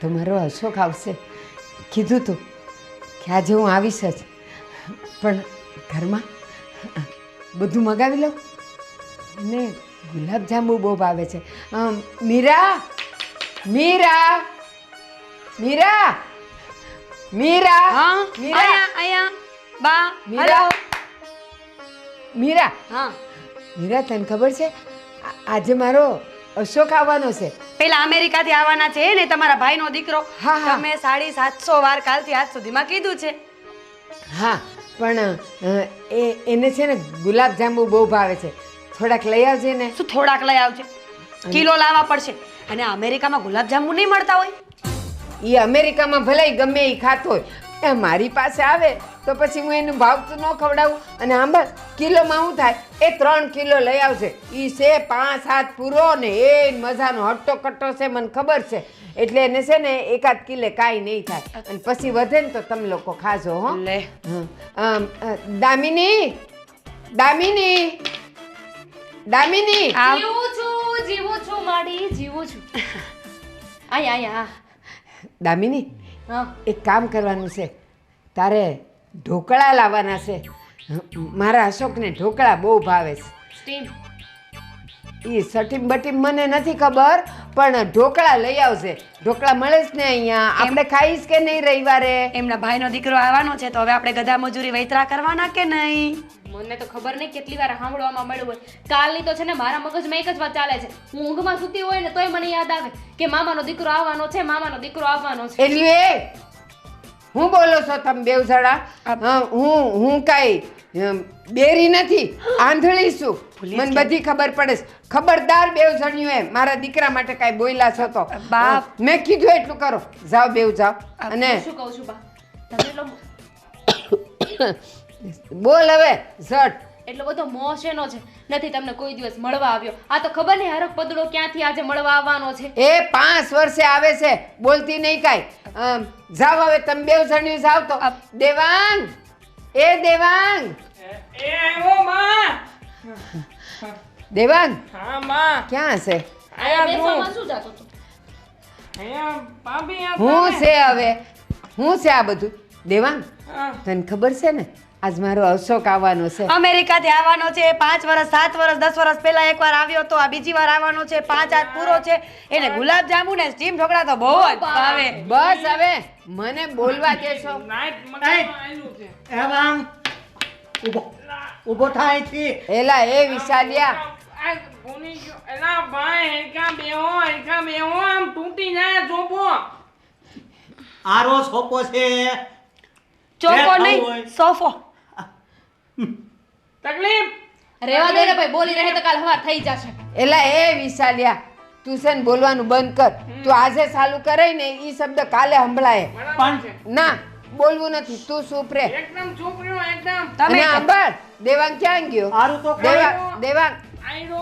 તો મારો અશોક આવશે. કીધું તું કે આજે હું આવીશ જ, પણ ઘરમાં બધું મગાવી લઉં. અને ગુલાબજાંબુ બહુ ભાવે છે. મીરા મીરા મીરા મીરા હા મીરા અહીંયા બા મીરા મીરા હા મીરા તને ખબર છે આજે મારો અશોક આવવાનો છે. પેલા અમેરિકાથી આવવાના છે ને તમારા ભાઈનો દીકરો. હા, હા. તમે 750 વાર કાલથી આજ સુધીમાં કીધું છે. હા પણ એને છે ને ગુલાબજાંબુ બહુ ભાવે છે. થોડાક લઈ આવજે ને. શું થોડાક લઈ આવજે? કિલો લાવવા પડશે. અને અમેરિકામાં ગુલાબજાંબુ નહીં મળતા હોય. એ અમેરિકામાં ભલે ગમે એ ખાતો હોય, એ મારી પાસે આવે તો પછી હું એનું ભાવતું ન ખવડાવું. અને આંબા કિલોમાં શું થાય, એ 3 કિલો લઈ આવશે. એ છે 5-7 પૂરો ને એ મજાનો હટ્ટો કટ્ટો છે, મને ખબર છે. એટલે એને છે ને 1-8 કિલે કાંઈ નહીં થાય. અને પછી વધે ને તો તમે લોકો ખાજો. હો લે દામિની દામિની દામિની જીવું છું માડી જીવું છું. આયા દામિની હા એક કામ કરવાનું છે. તારે ઢોકળા લાવવાના છે. મારા અશોકને ઢોકળા બહુ ભાવે છે. સ્ટીમ એ સટીમ બટીમ મને નથી ખબર, પણ ઢોકળા લઈ આવશે. ઢોકળા મળે છે ને અહીંયા? આપણે ખાઈશ કે નહીં રવિવારે? એમના ભાઈનો દીકરો આવવાનો છે તો હવે આપણે ગધા મજૂરી વૈતરા કરવાના કે નહીં? મને તો ખબર નહીં કેટલી વાર સાંભળવામાં મળ્યું હોય. કાલની તો છે ને મારા મગજમાં એક જ વાત ચાલે છે. હું ઊંઘમાં સૂતી હોય ને તોય મને યાદ આવે કે મામાનો દીકરો આવવાનો છે, મામાનો દીકરો આવવાનો છે. એટલે હું બોલો છો તમે બેવ જણા? હું કાંઈ બેરી નથી, આંધળી છું. મને બધી ખબર પડે છે. ખબરદાર બેવ જણ્યું મારા દીકરા માટે કાંઈ બોલ્યા છો તો બાપ. મેં કીધું એટલું કરો. જાઓ બેવ જાઓ. અને શું કહું છું બા, તમે એટલો બોલ હવે ઝટ. એટલો બધો મોહ શેનો છે? નથી તમને કોઈ દિવસ મળવા આવ્યો. આ તો ખબર નહીં હરખ પદડો ક્યાંથી આજે મળવા આવવાનો છે. એ 5 વર્ષે આવે છે, બોલતી નહીં કાંઈ. જાઓ હવે તમે બેવ જણ્યું જાઓ તો. દેવાંગ એ દેવાંગ એ આવ્યો માં. દેવાંગ હા માં. ક્યાં છે? આયા બેસવામાં શું જાતો હતો? અહીંયા ભાભી આ હું છે હવે હું છે આ બધું? દેવાંગ હા. તને ખબર છે ને આજ મારો અશોક આવવાનો છે. અમેરિકાથી આવવાનો છે. 5 વર્ષ 7 વર્ષ 10 વર્ષ પહેલા એકવાર આવ્યો તો આ બીજી વાર આવવાનો છે. 5 આજ પૂરો છે. એને ગુલાબજાંબુ ને સ્ટીમ ઢોકળા તો બહુ જ ભાવે. બસ હવે મને બોલવા દેશો? નાઈટ મકાનમાં આવેલું છે. એવાંગ ઊભો થાય છે. એલા એ વિશાલિયા આ ભૂલી ગયો. એલા ભાઈ એકા બેહો આમ તૂટી જાય જોપો. આરો સોપો છે. ચોકો જે ખાવું નહીં હોય. સોફો. તકલીફ રેવા દે ને ભાઈ, બોલી રહે તો કાલ હવાર થઈ જશે. એલા એ વિશાલિયા તું છે ને બોલવાનું બંધ કર. તું આજે ચાલુ કરાય ને ઈ શબ્દ કાલે સંભળાય. બરાબર છે. ના બોલવું નથી. તું ચૂપ રે. એકદમ છોકરીઓ એકદમ અને તમે સાંભળ દેવાંગ ક્યાં ગયો? આરું તો દેવાંગ આયરો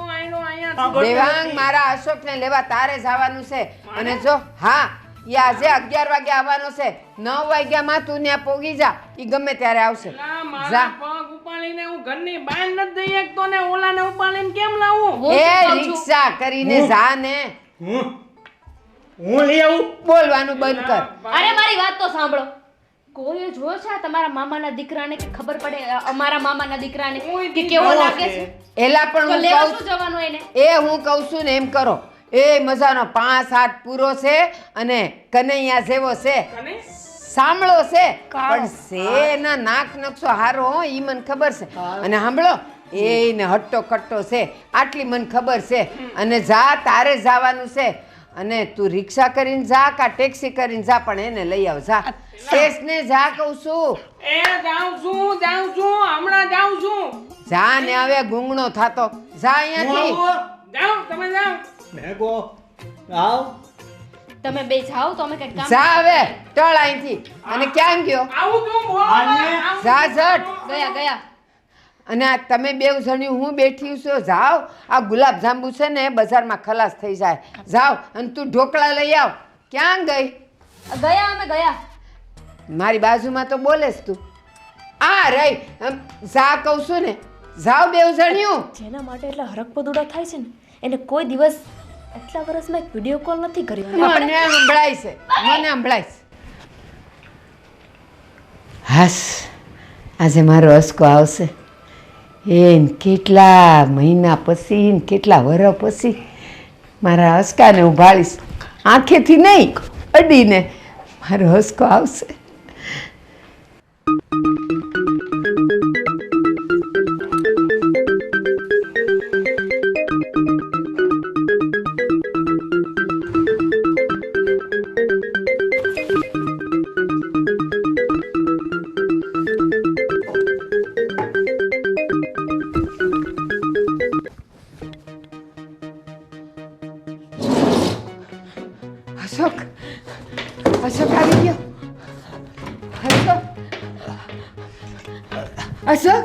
અહીંયા સાંભળ. દેવાંગ મારા અશોકને લેવા તારે જવાનું છે. અને જો હા એ આજે 11 વાગે આવવાનો છે. 9 વાગ્યામાં તું ત્યાં પોગી જા. ઈ ગમે ત્યારે આવશે. એલા મારા જા. પગ ઉપાડીને હું ઘરની બહાર નથી જઈ શકતો ને ઓલાને ઉપાડીને કેમ લાવું? હું એ શું કહું છું? રિક્ષા કરીને જા ને. હું લઈ આવું. બોલવાનું બંધ કર. અરે મારી વાત તો સાંભળો. કોઈ જોયો છે આ તમારા મામાના દીકરાને કે ખબર પડે અમારા મામાના દીકરાને કે કેવો લાગે છે? એલા પણ તો હું લેવા કહું શું જવાનું એને? હું કહું છું ને એમ કરો. એ મજાનો 5-7 પૂરો છે અને કનૈયા જેવો છે. અને સાંભળો છે કાળો. પણ છે ના નાક નકશો હારો હો ઈ મને ખબર છે. અને સાંભળો એને હટ્ટો કટ્ટો છે આટલી મને ખબર છે. અને જા તારે જવાનું છે. અને તું રિક્ષા કરીને જા કા ટેક્સી કરીને જા પણ એને લઈ આવ. જા સ્ટેશને જા કહું છું. એ જાઉં છું હમણાં જાઉં છું. જા ને હવે ગુંગણો થાતો. જા અહીંયાથી. જાઓ તમે જાઓ. ભેગો આવ. તમે બે જાઓ તો અમે કઈ કામ જા હવે ટળ અહીંથી. અને ક્યાં ગયો? આવું તું બોલ. આને. જા ઝટ. ગયા અને આ તમે બેવ જણ્યું હું બેઠી છું. જાઓ આ ગુલાબજાંબુ છે ને બજારમાં ખલાસ થઈ જાય. જાઓ અને તું ઢોકળા લઈ આવ. ક્યાં ગઈ? અમે ગયા. મારી બાજુમાં તો બોલેસ તું. આ રહી જા કહું છું ને. જાઓ બેવ જણ્યું. જેના માટે એટલા હરક પદુડા થાય છે ને એને કોઈ દિવસ એટલા વર્ષમાં એક વિડીયો કોલ નથી કર્યો મને સંભળાય છે, મને સંભળાય છે. હાસ, આજે મારો હસકો આવશે. એને કેટલા મહિના પછી ને કેટલા વર્ષ પછી મારા હસકાને ઉભાડીશ. આંખેથી નહીં, અડીને મારો હસકો આવશે. અશોક, અશોક આવી ગયો. અશોક, અશોક,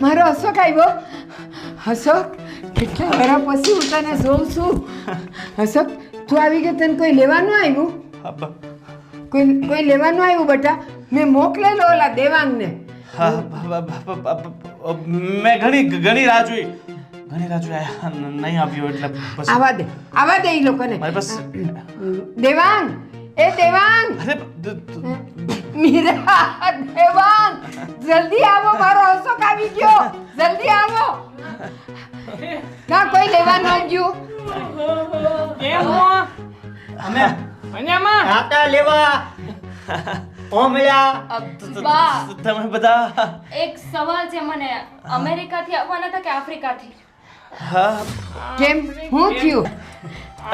મારો અશોક આવ્યો. અશોક, કેટલા વર્ષ પછી હું તને જોઉં છું. અશોક, તું આવી ગયો, તને કોઈ લેવાનું આવ્યું? કોઈ લેવાનું આવ્યું બેટા? મેં મોકલેલો ઓલા દેવાંગને. મેં ઘણી રાહ જોઈ આયા નહીં આવ્યો એટલે પછી આવા દે ઈ લોકોને. મારી પાસે દેવાંગ, એ દેવાંગ, અરે મીરા, દેવાંગ, જલ્દી આવો, મારો અશોક આવી ગયો, જલ્દી આવો. ના કોઈ લેવાનું આવ્યું? કેમ હો? અમે મજામાં? ખાતા લેવા ઓમળ્યા. બા તમે બધા એક સવાલ છે મને, અમેરિકાથી આવવાના હતા કે આફ્રિકાથી? કેમ, હું થયું?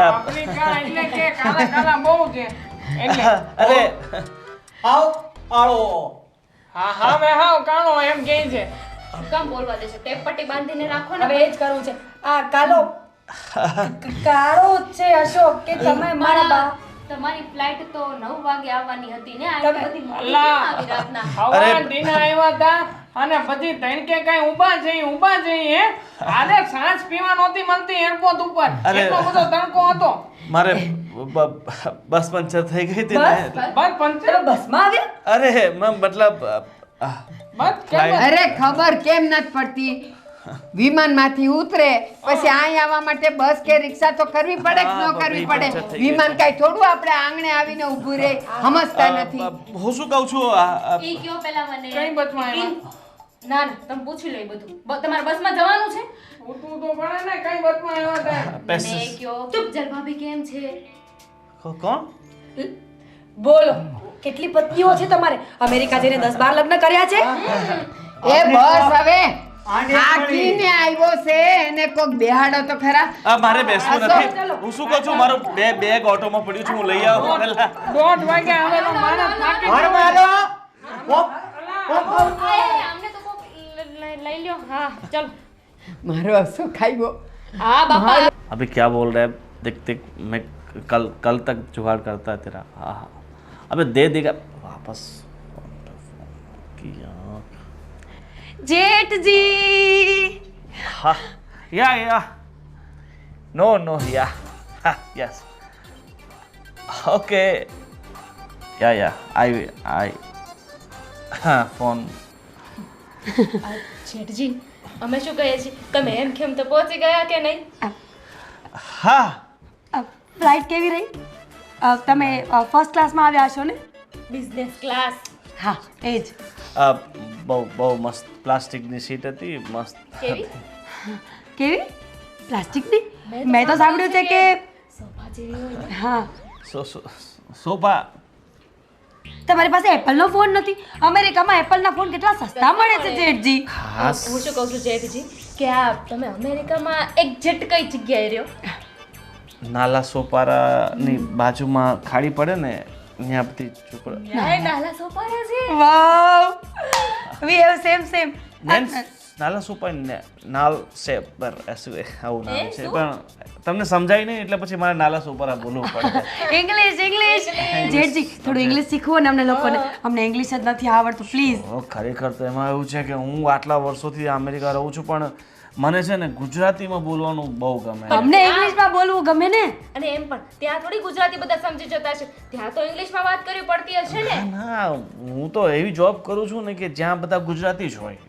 આફ્રિકા એટલે કે કાલા કાલા બહુ છે એટલે અરે આવ આળો. હા હવે હાવ કાણો એમ કહે છે. શું કામ બોલવા દેશો? ટેપ પટ્ટી બાંધીને રાખો ને. હવે એ જ કરવું છે. આ કાળો જ છે અશોક કે તમે મારા બા તમારી ફ્લાઇટ તો 9 વાગે આવવાની હતી ને, આ તમે- બધી મોડી કેમ અલા. આવી રાતના? હવા દીના આવ્યા હતા અને પછી તણકે કઈ ઊભા જઈ હે આને સાંજ પીવા નહોતી મળતી એરપોર્ટ ઉપર. અરે. એટલો બધો તણકો હતો. મારે બસ પંચર થઈ ગઈ હતી ને એટલે- બસ પંચર બસમાં આવ્યા. અરે મતલબ બસ કેમ અરે ખબર કેમ નથી પડતી? વિમાનમાંથી ઉતરે પછી અહીં આવવા માટે બસ કે રિક્ષા તો કરવી પડે કે ન હા, કરવી બાપરે, પડે? પંચર થઈ વિમાન કાંઈ થોડું આપણે આંગણે આવીને ઊભું રહે, સમજતા નથી. હું શું કહું છું ઈ કયો પેલા મને. કઈ બસમાં આવ્યા? ના ના, તમે પૂછી લો એ બધું. તમારે બસમાં જવાનું છે? ઉઠવું તો પડે ને કઈ બસમાં આવ્યા હતા. મને કયો. ચૂપ જલ ભાભી કેમ છે? કોણ બોલો, કેટલી પત્નીઓ છે તમારે? અમેરિકા જઈને 10-12 લગ્ન કર્યા છે? એ બસ હવે આને થાકીને આવ્યો છે, એને કોક બેહાડો તો ખરા. મારે બેસવું અશોક, નથી. હું શું કહું છું, મારું બેગ ઓટોમાં પડ્યું છે, હું લઈ આવું પહેલા. 1:30 વાગે આવેલો માણસ થાકી ઘર ગયો. મારો આમને તો કોક લઈ લ્યો. હા ચલો. મારો અશોક આવ્યો. હા બાપા. अभी क्या बोल रहा है? देख मैं कल तक जुगाड़ करता है तेरा. हाँ हाँ अबे दे देगा वापस. જેઠજી हाँ या नो या यस ओके या आई हाँ फोन. જેઠજી, અમે શું કહીએ છીએ? તમે એમ કેમ તો પહોંચી ગયા કે નહીં? हाँ ફ્લાઇટ કેવી રહી? તમે ફર્સ્ટ ક્લાસમાં આવ્યા છો ને? Business class. હા એ જ. બહુ મસ્ત પ્લાસ્ટિકની સીટ હતી મસ્ત. કેવી? કેવી? પ્લાસ્ટિકની? મેં તો સાંભળ્યું છે કે સોફા જેવી હોય. હા સોફા. તમારી પાસે એપલનો ફોન નથી? અમેરિકામાં એપલના ફોન કેટલા સસ્તા મળે છે જેઠજી. હા હું શું કહું છું જેઠજી, કે આ તમે અમેરિકામાં એક્ઝેક્ટ કઈ જગ્યાએ રહ્યો? નાલા સોપારાની બાજુમાં ખાડી પડે ને ત્યાં બધી છોકરા. નાલા સોપારા છે. વાવ, વી હેવ સેમ. નાલા સોપા નાલ સેપર એસું આવું નામ છે શું? પણ તમને સમજાય નહીં એટલે પછી મારે નાલા સોપારા બોલવું પડે. ઇંગ્લિશ. જેઠજી થોડું ઇંગ્લિશ શીખવો ને અમને લોકોને. અમને ઇંગ્લિશ જ નથી આવડતું, પ્લીઝ. ખરેખર તો એમાં એવું છે કે હું આટલા વર્ષોથી અમેરિકા રહું છું પણ મને છે ને ગુજરાતીમાં બોલવાનું બહુ ગમે. અમને ઇંગ્લિશમાં બોલવું ગમે ને. અને એમ પણ ત્યાં થોડી ગુજરાતી બધા સમજી જતા છે, ત્યાં તો ઇંગ્લિશમાં વાત કરવી પડતી હશે ને. ના હું તો એવી જોબ કરું છું ને કે જ્યાં બધા ગુજરાતી જ હોય.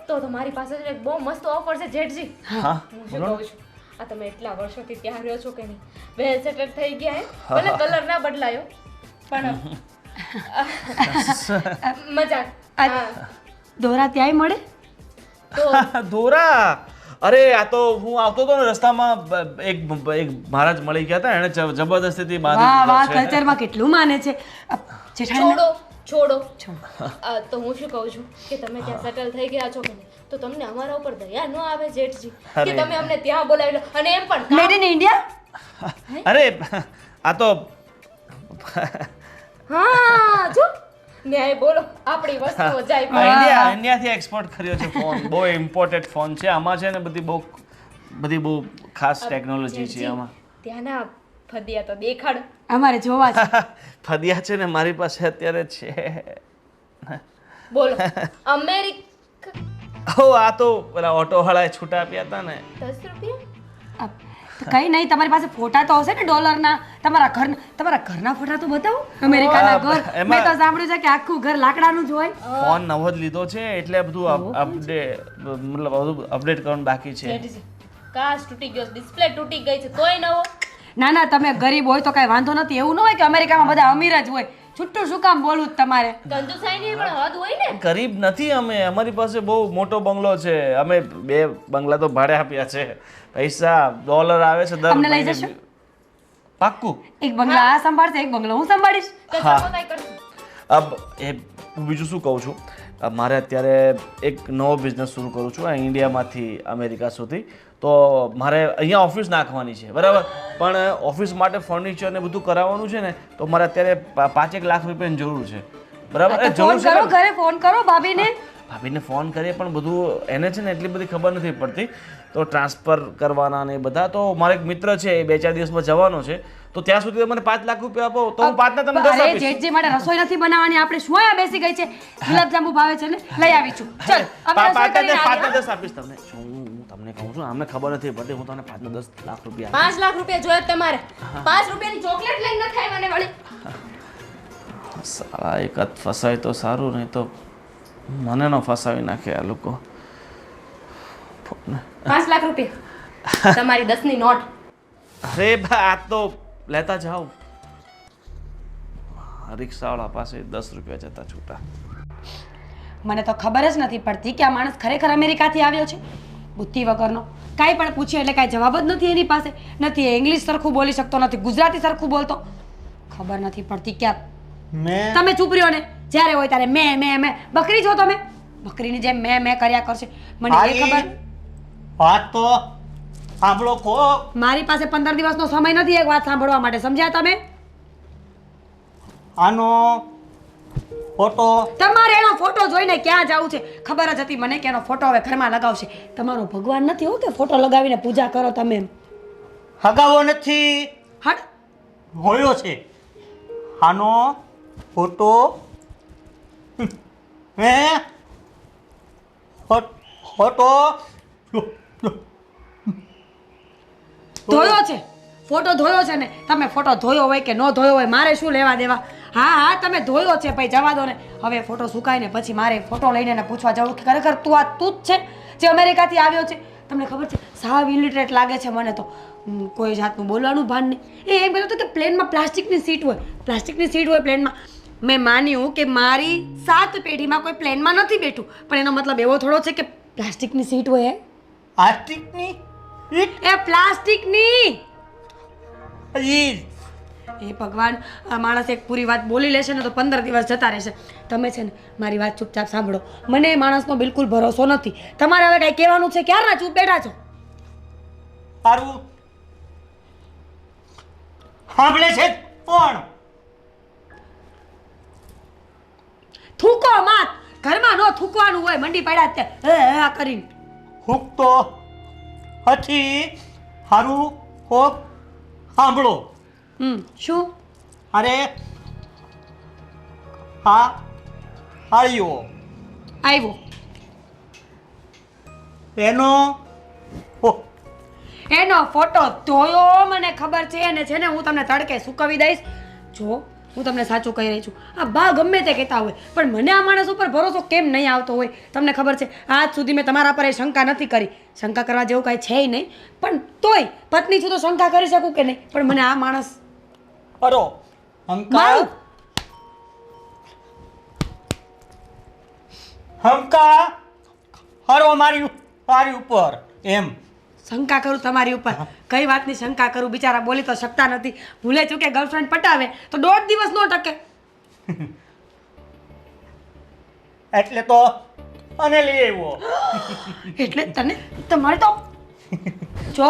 તો મારી પાસે એક બહુ મસ્ત ઓફર છે જેઠજી. હા હું શું બોલો. કહું છું, આ તમે એટલા વર્ષોથી ત્યાં રહ્યો છો કે નહીં વેલ સેટલ થઈ ગયા હે ભલે કલર ના બદલાયો પણ મજાક હા દોરા ત્યાંય મળે તો દોરા અરે આ તો હું આવતો હતો ને રસ્તામાં એક મહારાજ મળી ગયા હતા એને જબરદસ્તીથી વાહ બાંધી વાહ દીધો છે. કલ્ચરમાં કેટલું માને છે જેઠાણી છોડો તો હું શું કહું છું કે તમે ત્યાં સેટલ થઈ ગયા છો કે નહીં તો તમને અમારા ઉપર દયા ન આવે જેઠજી કે અરે. તમે અમને ત્યાં બોલાવી લો અને એમ પણ મેડ ઇન ઇન્ડિયા અરે આ તો હા જો ન્યાય બોલો આપણી વસ્તુઓ જાય પણ. ઇન્ડિયાથી એક્સપોર્ટ કર્યો છે ફોન બહુ ઇમ્પોર્ટેન્ટ ફોન છે આમાં છે ને બધી બહુ ખાસ ટેકનોલોજી છે જેઠજી, આમાં ત્યાંના ફદિયા તો દેખાડો અમારે જોવા છે ફદિયા છે ને મારી પાસે અત્યારે છે બોલો અમેરિક ઓ આ તો પેલા ઓટો વાળાએ છૂટા આપ્યા હતા ને 10 રૂપિયા કઈ નહીં તમારી પાસે ફોટા તો હશે ને ડોલરના તમારા ઘરના ફોટા તો બતાવો અમેરિકાના ઘર એમાં- મેં તો સાંભળ્યું છે કે આખું ઘર લાકડાનું જ હોય ફોન નવો જ લીધો છે એટલે બધું અપડેટ કરવાનું બાકી છે જેઠજી કાચ તૂટી ગયો ડિસ્પ્લે તૂટી ગઈ છે તોય નવો ના ના તમે ગરીબ હોય તો કાંઈ વાંધો નથી એવું ન હોય કે અમેરિકામાં બધા અમીર જ હોય છૂટું શું કામ બોલવું જ તમારે કંજુસાઈની પણ હદ હોય ને ગરીબ નથી અમે અમારી પાસે બહુ મોટો બંગલો છે અમે 2 બંગલા તો ભાડે આપ્યા છે પૈસા ડોલર આવે છે દર અમને લઈ મહિને. જશો? પાક્કું એક બંગલા આ સંભાળશે એક બંગલો હું સંભાળીશ કચરા પોતાય કરશું અબ હું બીજું શું કહું છું મારે અત્યારે એક નવો બિઝનેસ શરૂ કરું છું આ ઇન્ડિયામાંથી અમેરિકા સુધી તો મારે અહીંયા ઓફિસ નાખવાની છે બરાબર પણ ઓફિસ માટે ફર્નિચર ને બધું કરાવવાનું છે ને તો મારે અત્યારે 5-1 લાખ રૂપિયાની જરૂર છે બરાબર એ તો ફોન જરૂર છે કરો ને? ઘરે ફોન કરો ભાભીને ભાભીને ફોન કરીએ પણ બધું એને છે ને એટલી બધી ખબર નથી પડતી તો ટ્રાન્સફર કરવાના ને એ બધા તો મારો એક મિત્ર છે એ 2-4 દિવસમાં જવાનો છે તો ત્યાં સુધી મને 5 લાખ રૂપિયા આપો તો હું 5 ના તમને 10 અરે આપીશ જેઠજી માટે રસોઈ નથી બનાવવાની આપણે શું અહીંયા બેસી ગઈ છે ગુલાબજાંબુ ભાવે છે ને લઈ આવી છું ચલ અમે રસોઈ કરીને આવીએ. 5 ના 10 આપીશ તમને હું તમને કહું છું અમને ખબર નથી પડતી હું તમને 5 ના 10 લાખ રૂપિયા 5 લાખ રૂપિયા જોઈએ તમારે 5 રૂપિયાની ચોકલેટ લઈને ન થાય મને વળી આપીશ. સાલા એક જ ફસાય તો સારું નહીં તો મને ન ફસાવી નાખે આ લોકો 5 લાખ રૂપિયા તમારી 10 ની નોટ અરે બા આ તો લેતા જાઓ રિક્ષાવાળા પાસે 10 રૂપિયા જતા છૂટા મને તો ખબર જ નથી પડતી કે આ માણસ ખરેખર અમેરિકાથી આવ્યો છે બુદ્ધિ વગરનો કાંઈ પણ પૂછે એટલે કાંઈ જવાબ જ નથી એની પાસે નથી એ ઇંગ્લિશ સરખું બોલી શકતો નથી ગુજરાતી સરખું બોલતો ખબર નથી પડતી ક્યાં મેં તમે ચૂપ રહ્યો ને જ્યારે હોય ત્યારે મેં બકરી છો તમે બકરીની જેમ મેં કર્યા કરશે મને એ આઈ ખબર વાત તો સાંભળો કો મારી પાસે 15 દિવસનો સમય નથી એક વાત સાંભળવા માટે સમજ્યા તમે આનો ફોટો તમારે એનો ફોટો જોઈને ક્યાં જવું છે ખબર જ હતી મને કે એનો ફોટો હવે ઘરમાં લગાવશે તમારો ભગવાન નથી હો કે ફોટો લગાવીને પૂજા કરો તમે એમ હગાવો નથી હટ હોયો છે આનો ફોટો હે ફોટો ધોયો છે ફોટો ધોયો છે ને તમે ફોટો ધોયો હોય કે ન ધોયો હોય મારે શું લેવા દેવા હા તમે ધોયો છે ભાઈ જવા દો ને હવે ફોટો સુકાય ને પછી મારે ફોટો લઈને એને પૂછવા જવું કે ખરેખર તું જ છે જે અમેરિકાથી આવ્યો છે તમને ખબર છે સાવ ઇલિટરેટ લાગે છે મને તો કોઈ જાતનું બોલવાનું ભાન નહીં એ એમ કહેતો હતો કે પ્લેનમાં પ્લાસ્ટિકની સીટ હોય પ્લેનમાં મેં માન્યું કે મારી 7 પેઢીમાં કોઈ પ્લેનમાં નથી બેઠું પણ એનો મતલબ એવો થોડો છે કે પ્લાસ્ટિકની સીટ હોય આસ્ટિકની એ પ્લાસ્ટિકની ઈ એ ભગવાન આ માણસ એક પૂરી વાત બોલી લેશે ને તો 15 દિવસ જતા રહેશે તમે છે ને મારી વાત ચૂપચાપ સાંભળો મને એ માણસનો બિલકુલ ભરોસો નથી તમારે હવે કાંઈ કહેવાનું છે ક્યારના ચૂપ બેઠા છો સારું સાંભળે છે પણ થૂકો માત ઘરમાં નો થૂકવાનું હોય મંડી પડ્યા તે આ કરીને હુક તો હથી સારું કોક સાંભળો શું અરે હા આવ્યો આવ્યો એનો હો- એનો ફોટો ધોયો મને ખબર છે અને છે ને હું તમને તડકે સુકવી દઈશ જો હું તમને સાચું કહી રહી છું. આ બા ગમે તે કહેતા હોય પણ મને આ માણસ ઉપર ભરોસો કેમ નહીં આવતો હોય તમને ખબર છે. આજ સુધી મેં તમારા પર એ શંકા નથી કરી. શંકા કરવા જેવું કાંઈ છે નહીં, પણ તોય પત્ની છું તો શંકા કરી શકું કે નહીં. પણ મને આ માણસ અરો હંકા મારું હંકા હરો મારી ઉપર એમ શંકા કરું તમારી ઉપર. કઈ વાતની શંકા કરું? બિચારા બોલી તો શકતા નથી. ભૂલે ચૂકે ગર્લફ્રેન્ડ પટાવે તો 1.5 દિવસ નો ટકે. એટલે તો અને લઈ આવ્યો. એટલે તને તમારે તો જો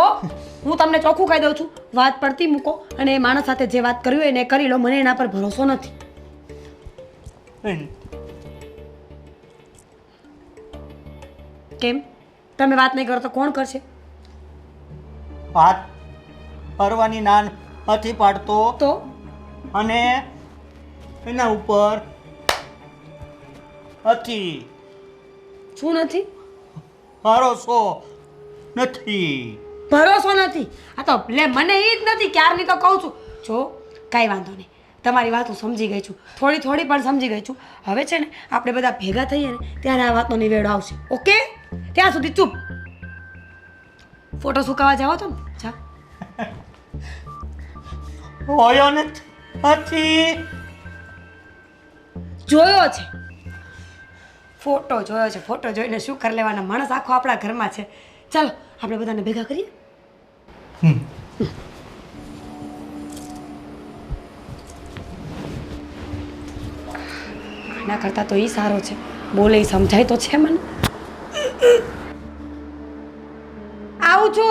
હું તમને ચોખ્ખું કહી દઉં છું, વાત પડતી મૂકો અને એ માણસ સાથે જે વાત કરવી હોય એને કરી લો. મને એના પર ભરોસો નથી. કેમ તમે વાત નહીં કરો તો કોણ કરશે? વાત કરવાની ના નથી પાડતો તો અને એના ઉપર હતી શું નથી? ભરોસો નથી. ભરોસો નથી? આ તો લે મને એ જ નથી, ક્યારની તો કહું છું. જો કાંઈ વાંધો નહીં, તમારી વાત હું સમજી ગઈ છું, થોડી પણ સમજી ગઈ છું. હવે છે ને આપણે બધા ભેગા થઈએ ને ત્યારે આ વાતનો નિવેડો આવશે. ઓકે? ત્યાં સુધી ચૂપ. ફોટો સુકાવા જાઓ તો ને જા. હોયો નથી. જોયો છે ફોટો, જોયો છે. ફોટો જોઈને શું કરી લેવાના? માણસ આખો આપણા ઘરમાં છે. ચાલો આપણે બધાને ભેગા કરીએ. એના કરતાં તો એ સારો છે, બોલે સમજાય તો છે મને. આવું છો?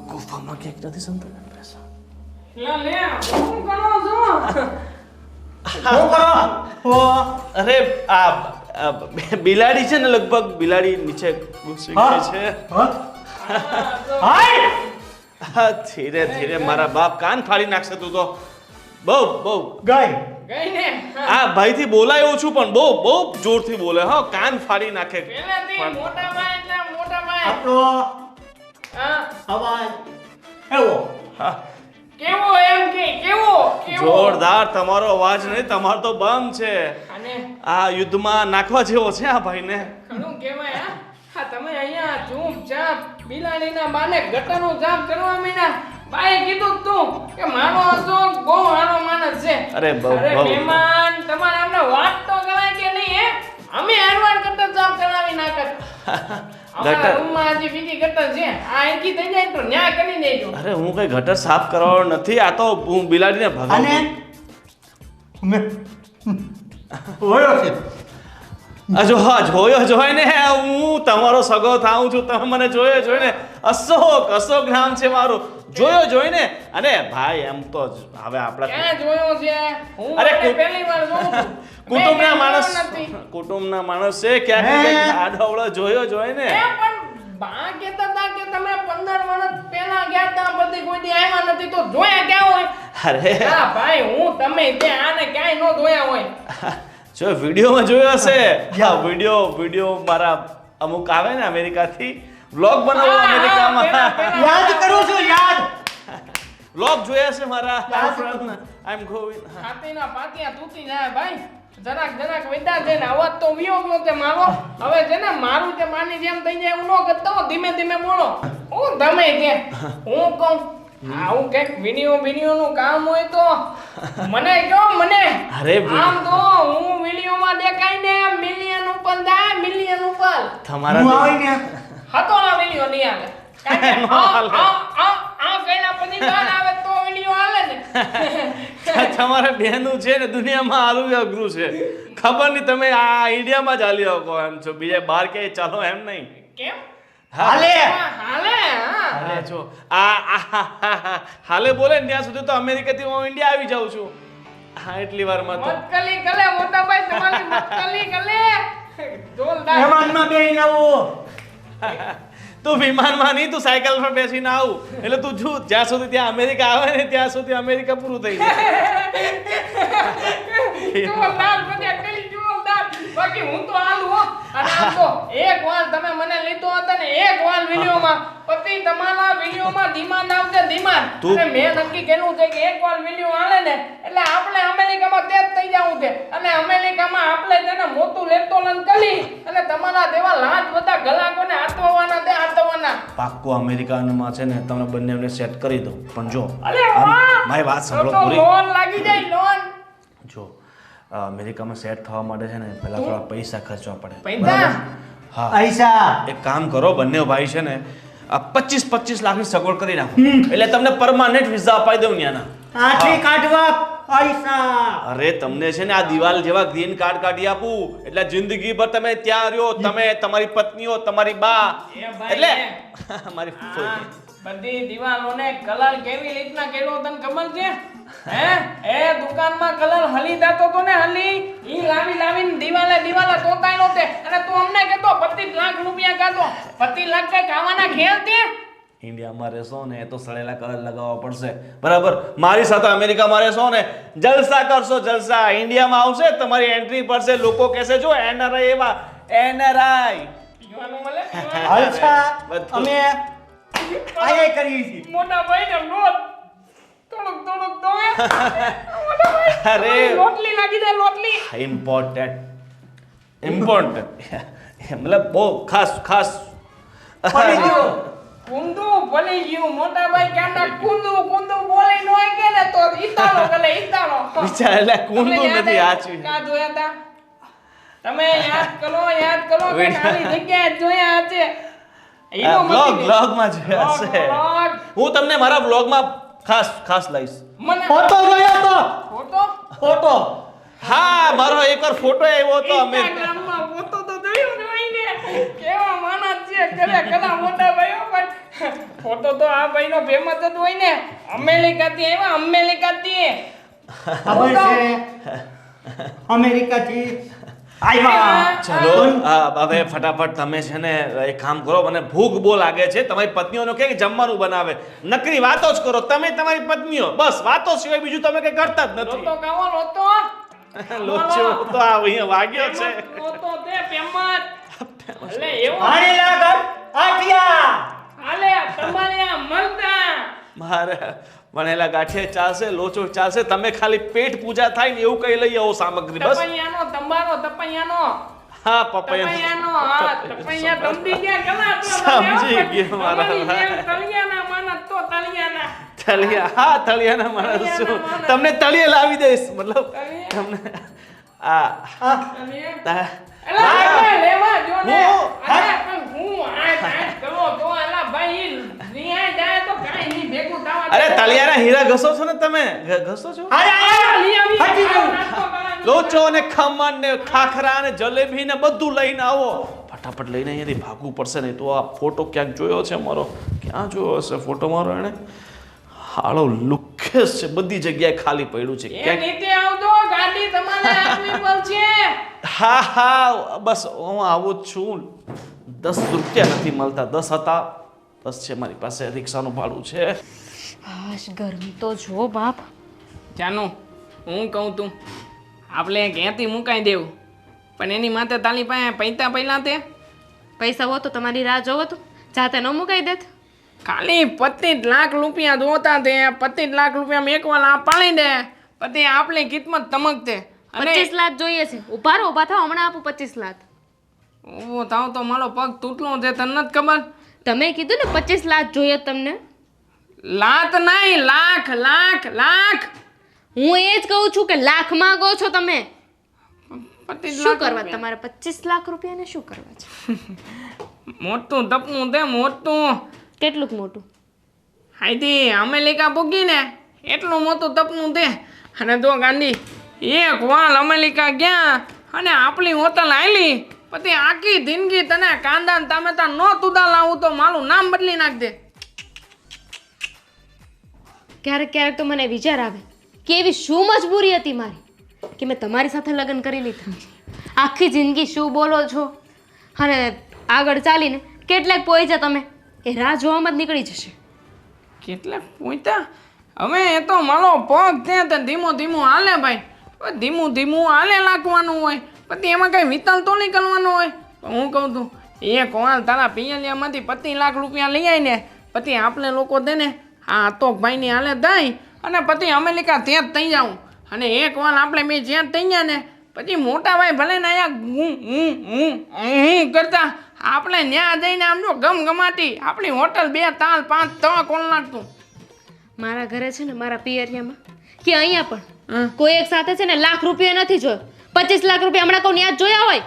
ગુફામાં ક્યાંક નથી સંતાન પૈસા. લે લે શું કરો છો? શું કરો? અરે આ બિલાડી છે ને, લગભગ બિલાડી નીચે ઘૂસી ગઈ છે. હાય હા, ધીરે ધીરે મારા બાપ કાન ફાડી નાખશે તું તો. બહુ ગઈ ગઈ ને આ ભાઈથી બોલાયો છું પણ બહુ જોરથી બોલે. હા, કાન ફાડી નાખે. પેલેથી મોટા ભાઈ એટલે મોટા ભાઈ. આપણો હા અવાજ એવો. હા, કેવો એમ કે કેવો કેવો જોરદાર. તમારો અવાજ નહીં, તમારો તો બમ છે. અને આ યુદ્ધમાં નાખવા જેવો છે આ ભાઈને. ઘણું કહેવાય. હા તમે અહીંયા ચૂપચાપ બિલાડીના બાને ગટરનું જાપ કરવા મીના. બાએ કીધું તું કે મારો અશોક બહુ સારો માણસ છે. અરે બહુ મહેમાન તમારે અમને વાત તો કરાય કે નહીં હે? અમે હારવાર ગટર જાપ કરાવી નાખત. અમારા રૂમમાં હજી બીજી ગટર છે. આ અહીંથી થઈ જાય તો ન્યા કરી દેજો. અરે હું કઈ ગટર સાફ કરવાનો નથી. આ તો હું બિલાડીને અને ભગાવું. મેં હોયો છે. જોય ને, હું તમારો સગો થાઉં છું. તમે મને જોઈને અશોક નામ છે મારું. જોઈ ને. અને ભાઈ એમ તો હવે આપણા ક્યાં જોયો છે? હું અરે આને પહેલી વાર જોઉં છું. કુટુંબના માણસ છે. ક્યાંક આડોવળો જોઈ ને. પણ બા કહેતા હતા કે તમે 15 વર્ષ પહેલા ગયા તા, બધી કોઈ દી આવ્યા નથી તો જોયા ક્યાં હોય? અરે હા ભાઈ, હું તમે ત્યાં આને ક્યાંય નો જોયા હોય. જો વિડીયોમાં જોયો હશે. હા, વિડીયો મારા અમુક આવે ને અમેરિકાથી વ્લોગ બનાવો. અમેરિકામાં યાદ કરું છું યાદ. વ્લોગ જોયા છે મારા ફ્રેન્ડના. આઈ એમ ગોવિંદ. છાતીના પાટિયા તૂટી જાય ભાઈ. જરાક વેદા છે ને અવાજ તો વિયો ગયો તે મારો. હવે છે ને મારું તે માની જેમ થઈ જાય એવું ન કરતો. ધીમે બોલો. હું તમે છે હું કહું આવું કઈક વિડીયો નું કામ હોય તો મને કહો. મને અરે આમ તો હું વિડીયોમાં દેખાય ને મિલિયન ઉપર જાય, મિલિયન ઉપર. તમારા હું આવી ને હતોના વિડીયો નહીં આવે. કારણ કે આ કઈના પછી ગાન આવે તો વિડીયો આવે ને. તમારે બેનું છે ને દુનિયામાં હાલવું અઘરું છે. ખબર નહીં તમે આ ઇન્ડિયામાં જ હાલી શકો એમ છો. બીજે બહાર ક્યાંય ચાલો એમ નહીં. કેમ હાલે હાલે? હા હાલે છો. હાલે બોલે ને ત્યાં સુધી તો અમેરિકાથી હું ઇન્ડિયા આવી જાઉં છું. હા, એટલી વારમાં તો મતકલી કલે મોટા ભાઈ તમારી મતકલી કલે જોરદાર. એમાંમાં બેહીને આવું. તું વિમાનમાં નહીં, તું સાયકલ પર બેસીને આવું. એટલે તું જો જ્યાં સુધી ત્યાં અમેરિકા આવે ને ત્યાં સુધી અમેરિકા પૂરું થઈ જાય. જોરદાર બધા કલી જોરદાર. બાકી હું તો હાલું હો. અને આમ તો એક વાલ તમે મને લીધો હતો ને એક વાલ વિડીયોમાં પતિ તમારા વિડીયોમાં ડિમાન્ડ આવશે ડિમાન્ડ. અને મેં નક્કી કર્યું છે કે એક વાલ વિડીયો હાલે ને એટલે આપણે અમેરિકામાં તે જ થઈ જવું છે. અને અમેરિકામાં આપણે તેને મોટું લેપટોપ કરી અને તમારા દેવા લાજ બધા ગલાકોને હાથવાના તે હાથવાના. પાક્કો અમેરિકામાં છે ને તમને બંનેને સેટ કરી દઉં પણ જો અરે વાહ! મારી વાત સાંભળો તો પૂરી. લોન લાગી જાય લોન. જો અમેરિકામાં સેટ થવા માટે છે ને પહેલા થોડા પૈસા ખર્ચવા પડે. પૈસા હા પૈસા એક કામ કરો, બંને ભાઈ છે ને આ 25 લાખની સગવડ કરી નાખો એટલે તમને પરમાનન્ટ વિઝા અપાઈ દઉં ત્યાંના. આથી કાઢવા પૈસા. અરે તમને છે ને આ દિવાલ જેવા ગ્રીન કાર્ડ કાઢી આપું એટલે જિંદગીભર તમે ત્યાં રહ્યો, તમે તમારી પત્નીઓ, તમારી બા, એ ભાઈ, એટલે મારી ફૂફો. બધી દિવાલોને કલર કેવી રીતના કર્યો તને ખબર છે? હે એ દુકાનમાં કલર હલી જાતો તો ને હલી ઈ લાવીને દિવાલે તોતાયનો તે. અને તું અમને કહેતો 25 લાખ રૂપિયા કાઢો. 25 લાખ કઈ ખાવાના ખેલ તે? ઇન્ડિયામાં રહેશો ને તો સળેલા કલર લગાવવા પડશે, બરાબર? મારી સાથે અમેરિકામાં રહેશો ને જલસા કરશો, જલસા. ઇન્ડિયામાં આવશે તમારી એન્ટ્રી પડશે, લોકો કહેશે જો એનઆરઆઈ એવા એનઆરઆઈ. પીવાનું મળે? અચ્છા બધું. અમે આયે કરીએ છીએ. મોટા ભાઈ ને લોટ થોડુંક દોવે. મોટા ભાઈ અરે લોટલી લાગી જાય લોટલી. ઇમ્પોર્ટન્ટ મતલબ બહુ ખાસ પડી ગયો. કુંદુ ભલી ગયું મોટા ભાઈ ક્યાંના કુંદુ બોલી નો કે ને તો ઈતાળો ગલે ઈતાળો. વિચાર એટલે કુંડું નથી આચી. કા જોયા તા તમે યાદ કરો કે ખાલી જગ્યાએ જોયા છે. ઈનો બ્લોગમાં જોયા છે. હું તમને મારા બ્લોગમાં ખાસ લઈશ. મને ફોટો જોયો તો ફોટો હા, મારો એકવાર ફોટો આવ્યો હતો ઇન્સ્ટાગ્રામમાં ફોટો તો જોયો ને ભાઈને કેવા માણસ છે કરે કલા મોટા ભાઈઓ પણ ફોટો તો આ ભાઈનો ફેમસ જ હોય ને. અમેરિકાથી આવ્યા અમેરિકાથી. ખબર છે અમેરિકાથી આવ્યા. ચલો હવે ફટાફટ તમે છે ને એક કામ કરો, મને ભૂખ બહુ લાગે છે. તમારી પત્નીઓનો કે જમવાનું બનાવે, નકરી વાતો જ કરો તમે તમારી પત્નીઓ, બસ વાતો સિવાય બીજું તમે કઈ કરતા જ નથી. લોટો કાવો લોટો લોચો તો આ અહીંયા વાગ્યો છે. લોટો તે ફેમસ એટલે એવું આણેલા ઘર આટિયા. હાલે તમારે આ મળતા મારે વણેલા ગાંઠિયા ચાલશે, લોચો ચાલશે, તમે ખાલી પેટ પૂજા થાય ને એવું કઈ લઈ આવો સામગ્રી બસ. તપૈયાનો તંબારો તપૈયાનો હા પપૈયા તપૈયાનો હા તપૈયા તંબી ગયા કલા સમજી ગયો મારા તળિયાના માણસ તો તળિયાના તળિયા. હા તળિયાના માણસ છું, તમને તળિયે લાવી દઈશ. મતલબ તમને તળિયે એલા લેવા જો ને અરે પણ હું આ કરો તો એલા ભાઈ નિયા જાય તો કાઈ ની ભેગું થવા અરે તળિયાના હીરા ઘસો છો ને તમે? ઘસો છો? હટી ગયું. લોચો ને ખમણ ને ખાખરા ને જલેબી ને બધું લઈને આવો. ફટાફટ લઈને અહીંયાથી ભાગવું પડશે નહીં તો. આ ફોટો ક્યાંક જોયો છે મારો, ક્યાં જોયો હશે ફોટો મારો એને? હાળો લુખેસ છે, બધી જગ્યાએ ખાલી પડ્યું છે. એ નીચે આવજો ગાડી તમારે આપવી પડશે. હા બસ હું આવું જ છું. 10 રૂપિયા નથી મળતા. 10 હતા, 10 છે મારી પાસે. રિક્ષાનું ભાડું છે. હાશ ગરમી તો જો બાપ. જાનું હું કહું તું આપણે ક્યાંથી મુકાઈ દેવું પણ એની માથે તાલી પાસે પૈસા પહેલા તે પૈસા હો તો તમારી રાહ જોવો તો જાતે ન મુકાઈ દેત. ખાલી 25 લાખ રૂપિયા જોતા તે 25 લાખ રૂપિયા મેકવા આ પાડી દે પછી આપણી કિંમત તમકતે. 25 લાખ જોઈએ છે. ઉભા રહો, ઉભા થાઓ, હમણાં આપું 25 લાખ. ઓ તાવ તો મારો પગ તૂટલો છે તને નથી ખબર? તમે કીધું ને 25 લાખ જોઈએ તમને. લાત નહીં લાખ લાખ લાખ. હું એ જ કહું છું કે લાખ માંગો છો તમે. 25 શું લાખ કરવા રૂપિયા. તમારે 25 લાખ રૂપિયાને શું કરવા છે? મોટું તપનું તે મોટું કેટલુંક મોટું? હાઈથી અમેરિકા પૂગી ને એટલું મોટું તપનું તે. અને જો ગાંધી એક વાલ અમેરિકા ગયા અને આપણી હોટલ આયલી પછી આખી જિંદગી તને કાંદા ને ટામેટા નો તુદા લાવું તો મારું નામ બદલી નાખ દે. ક્યારેક ક્યારેક તો મને વિચાર આવે કે એવી શું મજબૂરી હતી મારી કે મેં તમારી સાથે લગ્ન કરી લીધા. આખી જિંદગી શું બોલો છો અને આગળ ચાલીને કેટલાક પહોંચ્યા તમે એ રાહ જોવામાં જ નીકળી જશે. કેટલે પૂછતા હવે એ તો મારો પગ છે તે ધીમો ધીમો હાલે ભાઈ. ધીમું ધીમું હાલે લાગવાનું હોય પછી એમાં કઈ વિતલ તો નહીં કરવાનો હોય. હું કહું છું એક વાર તારા પિયલિયામાંથી 25 લાખ રૂપિયા લઈ આવીને પછી આપણે લોકો દે ને આ અતોકભાઈની હાલે દઈ અને પછી અમેરિકા ત્યાં જ થઈ જાઉં અને એક વાર આપણે બે જ્યાં થઈ ગયા ને પછી મોટા ભાઈ ભલે ને અહીંયા હું કરતા આપણે ત્યાં જઈને આમ જો ગમગમાટી આપણી હોટલ 2 તાલ 5 3 કોણ નાખતું. મારા ઘરે છે ને મારા પિયરિયામાં કે અહીંયા પણ કોઈ એક સાથે છે ને લાખ રૂપિયા નથી જોયો. 25 લાખ રૂપિયા હમણાં કોઈ ન્યા જ જોયા હોય.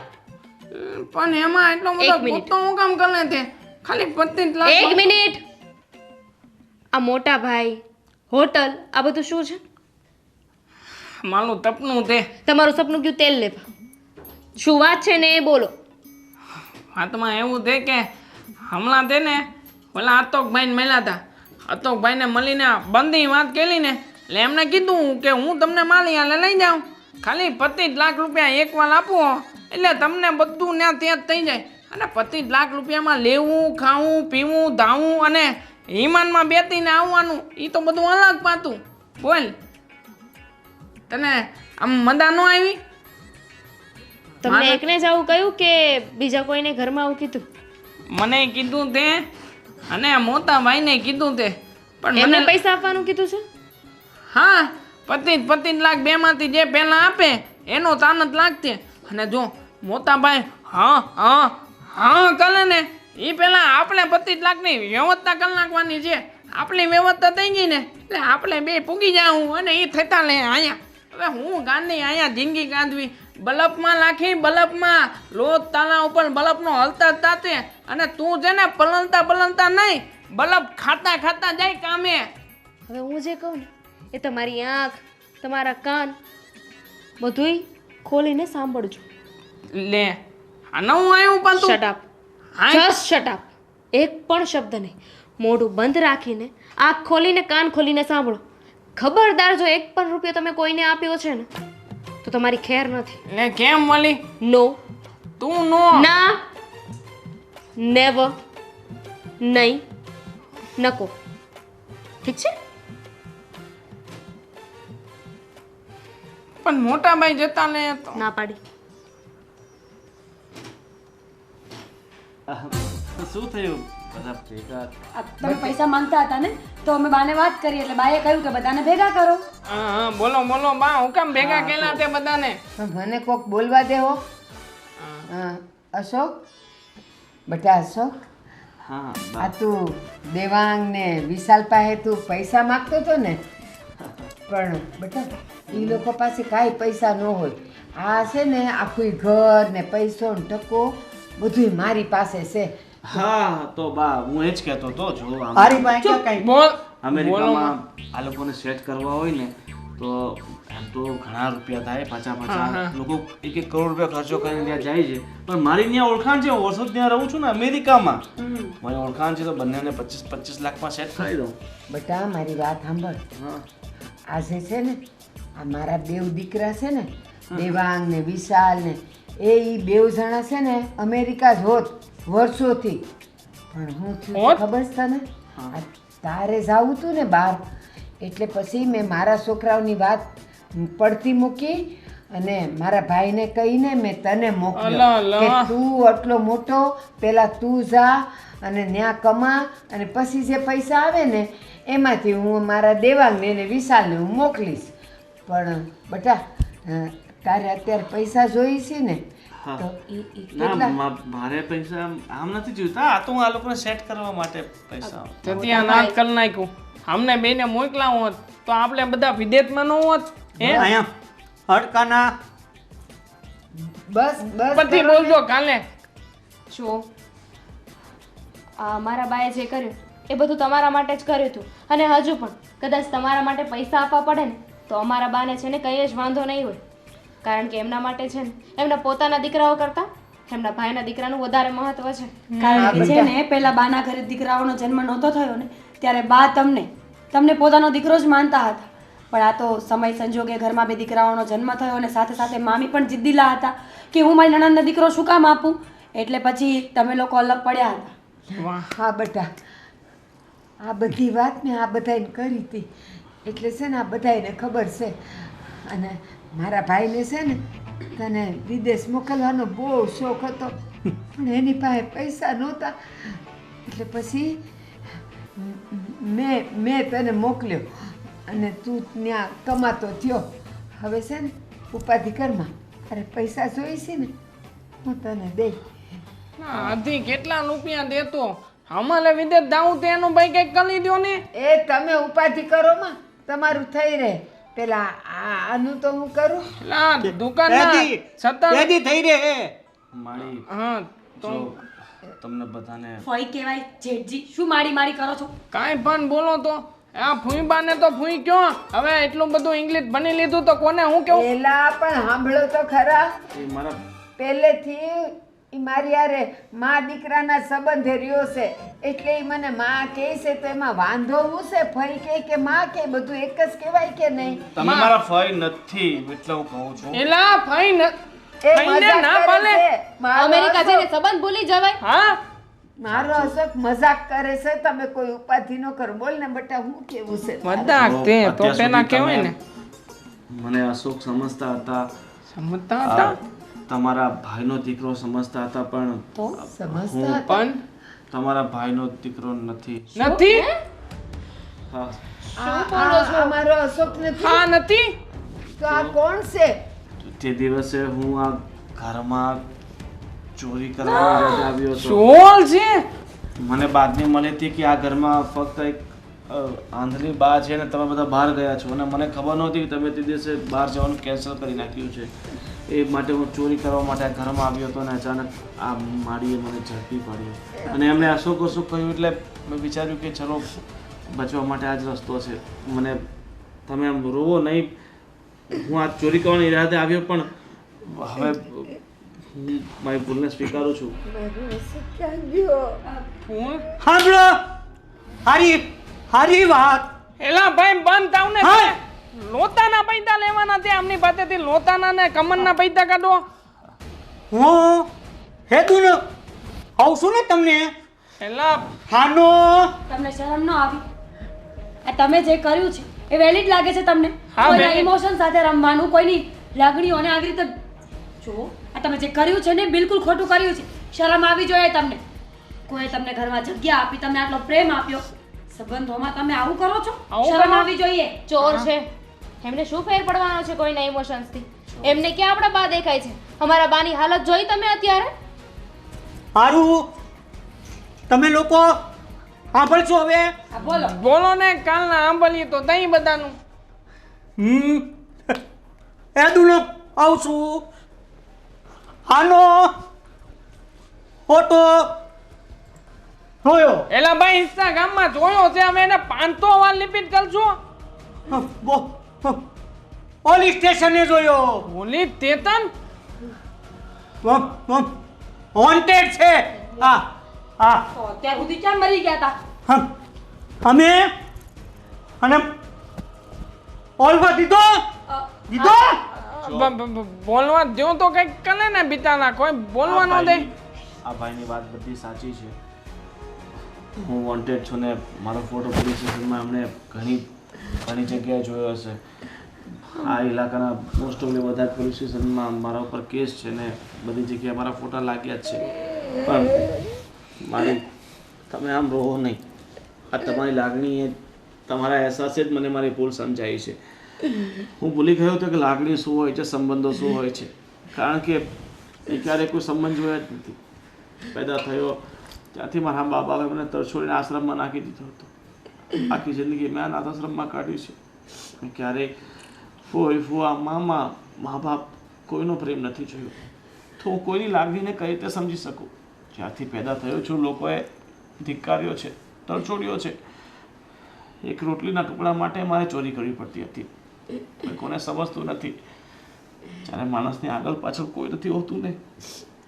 પણ એમાં એટલો બધો ખોટો હું કામ કરે તે ખાલી 25 લાખ. એક મિનિટ. આ મોટા ભાઈ હોટલ આ બધું શું છે? મારું તપનું તે તમારું સપનું કયું તેલ લેવા? શું વાત છે ને એ બોલો. વાતમાં એવું છે કે હમણાં તે ને ઓલા અતોકભાઈને મળ્યા હતા. અતોકભાઈને મળીને બંધી વાત કરી ને એટલે એમને કીધું કે હું તમને માલી હાલે લઈ જાઉં ખાલી 25 લાખ રૂપિયા એકવાર આપો એટલે તમને બધું ત્યાં ત્યાં જ થઈ જાય અને 25 લાખ રૂપિયામાં લેવું ખાવું પીવું ધાવું અને વિમાનમાં બેસીને આવવાનું એ તો બધું અલગ પાતું. બોલ તને આમ મજા ન આવી? તમને એકને જ આવું કહ્યું કે બીજા કોઈને ઘરમાં આવું કીધું? મને કીધું તે અને મોટા ભાઈને કીધું તે પણ એમને મને પૈસા આપવાનું કીધું છે? હા 25 લાખ બેમાંથી જે પહેલા આપે એનો તાનત લાગશે અને જો મોટાભાઈ હા હા હા કરે ને એ પહેલા આપણે 25 લાખની વ્યવસ્થા કરી નાખવાની છે. આપણી વ્યવસ્થા થઈ ગઈ ને એટલે આપણે બે પૂગી જાઉં અને એ થતા લે અહીંયા. હવે હું ગાંધી અહીંયા જિંદગી કાઢવી બલ્બમાં નાખી બલ્બમાં રોજ તાના ઉપર બલ્બનો હલતા જ તાતે અને તું છે ને પલળતા નહીં બલ્બ ખાતા ખાતા જાય કામે. હવે હું જે કહું ને એ તમારી આંખ તમારા કાન બધુંય ખોલીને સાંભળજો. લે આ નવું આવ્યું પાછું. Shut up. Just shut up. એક પણ શબ્દ નહીં. મોઢું બંધ રાખીને આંખ ખોલીને કાન ખોલીને સાંભળો. ખબરદાર જો એક પણ રૂપિયો તમે કોઈને આપ્યો છે ને તો તમારી ખેર નથી. લે કેમ મળી? નો. તું નો ના. નેવર. નહીં. નકો. ઠીક છે? પણ મોટા ભાઈ જતા ને તો ના પાડી. શું થયું બધા ભેગા? આ તમે પૈસા માંગતા હતા ને તો અમે બાને વાત કરી એટલે બાએ કહ્યું કે બધાને ભેગા કરો. હા હા બોલો બોલો બા હું કામ ભેગા કેલા તે બધાને? મને કોક બોલવા દેવો. અશોક બેટા અશોક, હા આ તું દેવાંગ ને વિશાલ પાસે તું પૈસા માગતો હતો ને પણ બેટા એ લોકો પાસે કાંઈ પૈસા ન હોય. આ છે ને આખું ઘર ને પૈસો ને ટકો બધું મારી પાસે છે. હા તો બા હું એ જ કહેતો હતો જો આમ મારી પાસે કઈ બોલ. અમેરિકામાં આ લોકોને સેટ કરવા હોય ને તો એમ તો ઘણા રૂપિયા થાય 50 લોકો 1 કરોડ રૂપિયા ખર્ચો કરીને ત્યાં જાય છે પણ મારી ત્યાં ઓળખાણ છે. વર્ષો ત્યાં રહું છું ને અમેરિકામાં મારી ઓળખાણ છે તો બંનેને 25 લાખમાં સેટ કરી દઉં. બેટા મારી વાત સાંભળ. હા આજે છે ને આ મારા બેવ દીકરા છે ને દેવાંગ ને વિશાલ ને એ બેવ જણા છે ને અમેરિકા જ હોત વર્ષોથી. પણ હું થયું હોત? ખબર છે તને? આ તારે જાવું તું ને બહાર એટલે પછી મેં મારા છોકરાઓની વાત પડતી મૂકી અને મારા ભાઈને કહીને મેં તને મોકલ્યો અલા, અલા. કે તું આટલો મોટો પહેલાં તું જા અને ત્યાં કમા અને પછી જે પૈસા આવે ને એમાંથી હું મારા દેવાંગને ને વિશાલને હું મોકલીશ. પણ બેટા તારે અત્યારે પૈસા જોઈએ છે ને તો ઈ ના કેટલા? મારે પૈસા આમ નથી જોઈતા. આ તો હું આ લોકોને સેટ કરવા માટે પૈસા ત્યાં નાક કરી નાખ્યું. અમને બેને મોકલા હોત તો આપણે બધા વિદેશમાં ન હોત. હે અહીંયા હડકાના બસ બસ પછી બોલજો કાલે. જો મારા બાએ જે કર્યું એ બધું તમારા માટે જ કર્યું હતું અને હજુ પણ કદાચ તમારા માટે પૈસા આપવા પડે ને તો અમારા બાને છે ને કંઈ જ વાંધો નહીં હોય. કારણ કે એમના માટે છે ને એમના પોતાના દીકરાઓ કરતાં એમના ભાઈના દીકરાનું વધારે મહત્વ છે. કારણ કે છે ને પહેલા બાના ઘરે દીકરાઓનો જન્મ નહોતો થયો ને ત્યારે બા તમને પોતાનો દીકરો જ માનતા હતા. પણ આ તો સમય સંજોગે ઘરમાં બે દીકરાઓનો જન્મ થયો અને સાથે સાથે મામી પણ જિદ્દીલા હતા કે હું મારી નણંદને દીકરો શું કામ આપું એટલે પછી તમે લોકો અલગ પડ્યા હતા. વાહ. હા બેટા આ બધી વાત મેં આ બધાને કરી હતી એટલે છે ને આ બધાને ખબર છે અને મારા ભાઈને છે ને તને વિદેશ મોકલવાનો બહુ શોખ હતો પણ એની પાસે પૈસા નહોતા એટલે પછી મેં તને મોકલ્યો અને તું ત્યાં કમાતો થયો હવે છે ને ઉપાધિ કરમાં અરે પૈસા જોઈશે ને હું તને દઈ આથી કેટલા રૂપિયા દેતો અમારે વિદેશ જાવું તેનું ભાઈ કઈક કરી દો ને. એ તમે ઉપાધિ કરો માં તમારું થઈ રહે પેલા આનું તો હું કરું લા દુકાનના પેદી સત્તર પેદી થઈ રે હે મારી હા તો જો તમને બધાને ફોઈ કહેવાય જેઠજી શું મારી મારી કરો છો કાંઈ પણ બોલો તો આ ફૂઈબાને તો ફૂઈ કયો હવે એટલું બધું ઇંગ્લિશ ભણી લીધું તો કોને હું કેવું પેલા પણ સાંભળો તો ખરા એ મારા પહેલેથી ઈ મારી યારે મા દીકરાના સંબંધે રહ્યો છે એટલે ઈ મને માં કહે છે તો એમાં વાંધો હું છે ફઈ કહે કે માં કે બધું એક જ કહેવાય કે નહીં તમે મારા ફઈ નથી એટલે હું કહું છું એલા ફઈ ન એ ફઈને મજાક ના કરે પાલે છે. મારો અમેરિકા અશોક- જઈને સંબંધ ભૂલી જવાય હા મારો અશોક મજાક કરે છે તમે કોઈ ઉપાધિ ન કરો બોલ ને બેટા હું કેવું છે મજાક તે તો અત્યાર પેલા સુધી કહેવાય ને તમે મને અશોક સમજતા હતા સમજતા હતા તમારા ભાઈનો દીકરો સમજતા હતા પણ સમજતા હતા? પણ તમારા ભાઈનો દીકરો નથી નથી હા આ મારો અશોક નથી હા નથી તો આ કોણ છે તે દિવસે હું આ ઘરમાં ચોરી કરવા ઈરાદે આવ્યો હતો ચોર છે મને બાતમી મળી હતી કે આ ઘરમાં ફક્ત એક આંધળી બા છે ને તમે બધા બહાર ગયા છો અને મને ખબર નહોતી કે તમે તે દિવસે બહાર જવાનું કેન્સલ કરી નાખ્યું છે એ માટે હું ચોરી કરવા માટે આ ઘરમાં આવ્યો હતો અને અચાનક આ માળીએ મને ઝડપી પાડ્યો અને એમણે અશોક અશોક કહ્યું એટલે મેં વિચાર્યું કે ચલો બચવા માટે આ જ રસ્તો છે મને તમે આમ રોવો નહીં હું આ ચોરી કરવાની ઈરાદે આવ્યો પણ હવે હું મારી ભૂલને સ્વીકારું છું મારો અશોક ક્યાં ગયો ફૂલ સાંભળો હારી હારી વાત એલા ભાઈ બંધ થાવ ને હા. લોતાના પૈસા લેવાના છે આમની પાસેથી લોતાના ને કમરના પૈસા કાઢો હું હેતુનો આવું છું ને તમને એલા હાનો તમને શરમ ન આવી આ તમે જે કર્યું છે એ વેલિડ લાગે છે તમને હા, કોઈના valid. ઇમોશન સાથે રમવાનું કોઈની લાગણીઓને આવી રીતે જો આ તમે જે કર્યું છે ને બિલકુલ ખોટું કર્યું છે શરમ આવી જોઈએ તમને કોઈ તમને ઘરમાં જગ્યા આપી તમને આટલો પ્રેમ આપ્યો સંબંધોમાં તમે આવું કરો છો આવું શરમ કરો? આવી જોઈએ ચોર છે એમને શું ફેર પડવાનો છે કોઈના ઇમોશન્સથી એમને ક્યાં આપણા બા દેખાય છે અમારા બાની હાલત જોઈ તમે અત્યારે હારું તમે લોકો સાંભળશો હવે આ બોલો બોલો ને કાલના આંબલી તો દહીં બધાનું હેતુનો આવું છું હાનો ફોટો જોયો એલા ભાઈ ઇન્સ્ટાગ્રામમાં જોયો છે અમે એને 500 વાર રિપીટ કરશું પોલીસ સ્ટેશને જોયો બોલી તેતન વોન્ટેડ છે હા હા તો અત્યાર સુધી ક્યાં મરી ગયા હતા અમે અને ઓલવા દીધો દીધો બોલવા દો તો કઈક કરે ને બિચારા કોઈ બોલવા ન દે આ ભાઈની વાત બધી સાચી છે હું વોન્ટેડ છું ને મારો ફોટો પોલીસ સ્ટેશનમાં એમણે ઘણી જગ્યાએ જોયો હશે આ ઇલાકાના મોસ્ટ ઓફલી બધા પોલીસ સ્ટેશનમાં મારા ઉપર કેસ છે ને બધી જગ્યાએ મારા ફોટા લાગ્યા જ છે પણ મારી તમે આમ રહો નહીં આ તમારી લાગણી એ તમારા અહેસાસે જ મને મારી ભૂલ સમજાઈ છે હું ભૂલી ગયો હતો કે લાગણી શું હોય છે સંબંધો શું હોય છે કારણ કે એ ક્યારેય કોઈ સંબંધ જોયા જ નથી પેદા થયો ત્યાંથી મારા મા બાપે મને તરછોડીને આશ્રમમાં નાખી દીધો હતો આખી જિંદગી મેં અનાથ આશ્રમમાં કાઢી છે મેં ક્યારેય ફોઈ ફુવા મામા મા બાપ કોઈનો પ્રેમ નથી જોયો તો હું કોઈની લાગણીને કઈ રીતે સમજી શકું જ્યારથી પેદા થયો છું લોકોએ ધિક્કાર્યો છે તરછોડ્યો છે એક રોટલીના ટુકડા માટે મારે ચોરી કરવી પડતી હતી કોઈ કોને સમજતું નથી જ્યારે માણસની આગળ પાછળ કોઈ નથી હોતું ને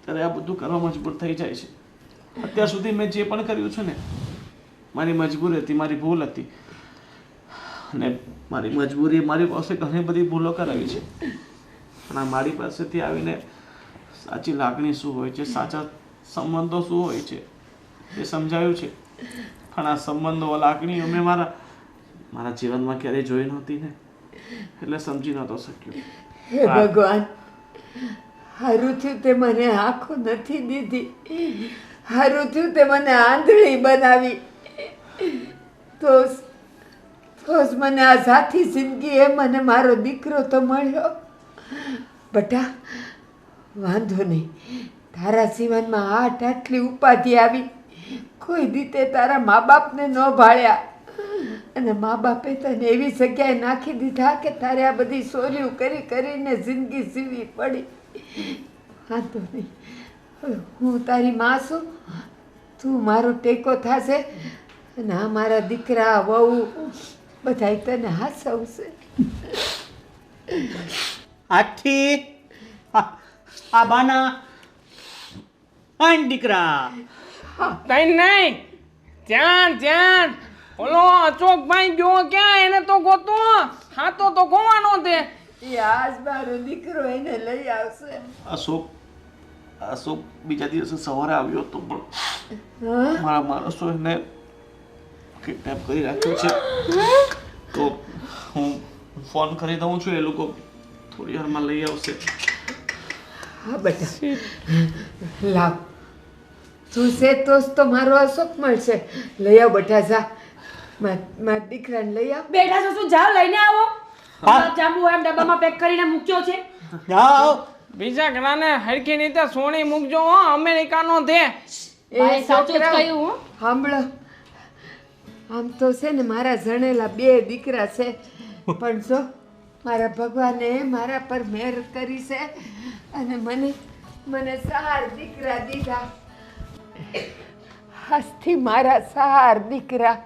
ત્યારે આ બધું કરવા મજબૂર થઈ જાય છે અત્યાર સુધી મેં જે પણ કર્યું છે ને મારી મજબૂરી હતી મારી ભૂલ હતી અને મારી મજબૂરી મારી પાસે ઘણી બધી ભૂલો કરાવી છે પણ આ મારી પાસેથી આવીને સાચી લાગણી શું હોય છે સાચા સંબંધો શું હોય છે એ સમજાયું છે પણ આ સંબંધો લાગણીઓ મેં મારા જીવનમાં ક્યારેય જોઈ નહોતી ને એટલે સમજી નહોતો શક્યો હે ભગવાન હારું થયું તે મને આંખો નથી દીધી, હારું થયું તે મને આંધળી બનાવી, તો જ મને આ સાથી જિંદગી એ મને મારો દીકરો તો મળ્યો. બટા વાંધો નહીં, તારા જીવનમાં આટલી ઉપાધિ આવી, કોઈ રીતે તારા મા બાપને ન ભાળ્યા, અને મા બાપે તને એવી જગ્યાએ નાખી દીધા કે તારે આ બધી સોર્યું કરી કરીને જિંદગી જીવવી પડી. વાંધો નહીં, હવે હું તારી માં છું, તું મારો ટેકો થશે, અને આ મારા દીકરા વહુ બધાય તને હાસવશે. આથી આ બાના આન દીકરા તઈ નહીં, ત્યાં ત્યાં ઓલો અચોકભાઈ ગયો ક્યાં? એને તો ગોતો, હાથો તો ખોવાનો તે. એ આજ મારો દીકરો એને લઈ આવશે. અશોક બીજા દિવસે સવારે આવ્યો હતો, પણ હા, મારા માણસો એને કિડનેપ કરી રાખ્યો છે. તો હું ફોન કરી દઉં છું, એ લોકો થોડી વારમાં લઈ આવશે. હા બેટા, લાવ, તું છે તો મારો અશોક મળશે. લઈ આવ બેટા, જા મારા દીકરાને લઈ આવ. બેઠા છો શું? જાઓ લઈને આવો. જાંબુ એમ ડબ્બામાં પેક કરીને મૂક્યો છે. જાઓ. બીજા ઘણાને હરખી રીતે સોની મૂકજો હો, અમેરિકાનો તે. ભાઈ સાચું જ છોકરાઓ, કહ્યું હો. સાંભળો, આમ તો છે ને મારા જણેલા 2 દીકરા છે, પણ જો મારા ભગવાને મારા પર મહેર કરી છે અને મને 4 દીકરા દીધા. આજથી મારા 4 દીકરા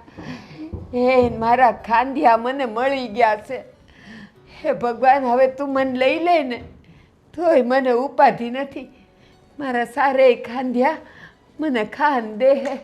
એ મારા ખાંડિયા મને મળી ગયા છે. હે ભગવાન, હવે તું મને લઈ લે ને તોય મને ઉપાધિ નથી. મારા 4 ખાંડિયા મને ખાન દે હે.